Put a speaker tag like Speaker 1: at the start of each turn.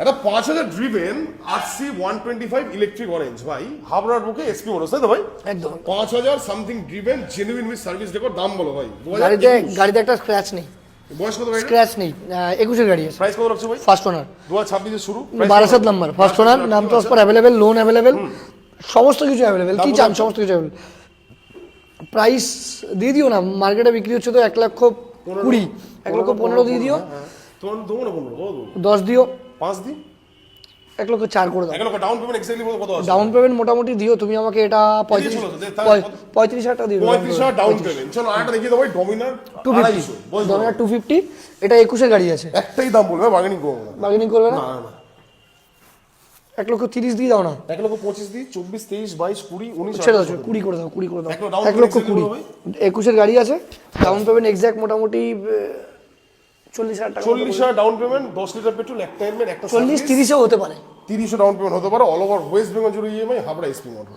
Speaker 1: এটা 5000 driven RC 125 electric orange ভাই, হাবড়ার বুকে এসপি মোটরস, তাই তো ভাই?
Speaker 2: একদম
Speaker 1: 5000 something driven, genuine with service record. দাম বলো ভাই।
Speaker 2: গাড়িতে একটা স্ক্র্যাচ নেই,
Speaker 1: বয়স কত ভাই?
Speaker 2: স্ক্র্যাচ নেই, 21 গাড়ি আছে।
Speaker 1: প্রাইস কত রাখছো ভাই?
Speaker 2: ফার্স্ট ওনার,
Speaker 1: 2026 এর শুরু,
Speaker 2: 12 নাম্বার, ফার্স্ট ওনার, নাম ট্রান্সফার অ্যাভেলেবেল, লোন অ্যাভেলেবেল, সমস্ত কিছু অ্যাভেলেবেল, কি চান সমস্ত কিছু অ্যাভেলেবেল। প্রাইস দিয়ে দিও না, মার্কেটে বিক্রি হচ্ছে তো 1,20,000, 1,15,000 দিয়ে দিও।
Speaker 1: তোমার দেবো না 15,
Speaker 2: 10 দিও,
Speaker 1: 5 দিই,
Speaker 2: 1,04,000 করে দাও।
Speaker 1: 1 লক্ষ ডাউন পেমেন্ট। এক্স্যাক্টলি কত আছে?
Speaker 2: ডাউন পেমেন্ট মোটামুটি দিও তুমি আমাকে, এটা 35,000 টাকা দিও।
Speaker 1: 35,000 ডাউন পেমেন্ট। চলো আরেকটা দেখিয়ে দাও ভাই, ডমিনার
Speaker 2: 250, ডমিনার 250, এটা 21 গাড়ি আছে।
Speaker 1: একটাই দাম বলবে, বার্গেনিং করবো না।
Speaker 2: বার্গেনিং করবে না?
Speaker 1: না না,
Speaker 2: 1,30,000 দিয়ে দাও না।
Speaker 1: 1,25,000 দিই, 24, 23, 22, 20, 19,
Speaker 2: ছেড়ে দাও, 20 করে দাও, 20 করে দাও। 1,20,000, 21 গাড়ি আছে, ডাউন পেমেন্ট এক্সাক্ট মোটামুটি 40,000 টাকা।
Speaker 1: 40,000 ডাউন পেমেন্ট, 10 লিটার পেট্রোল, একটা হেলমেট, একটা
Speaker 2: 40-30 হতে পারে।
Speaker 1: 30 ডাউন পেমেন্ট হতে পারে। অল ওভার ওয়েস্ট বেঙ্গল জুড়ে ইএমআই, হাবড়া এসপি মোটর।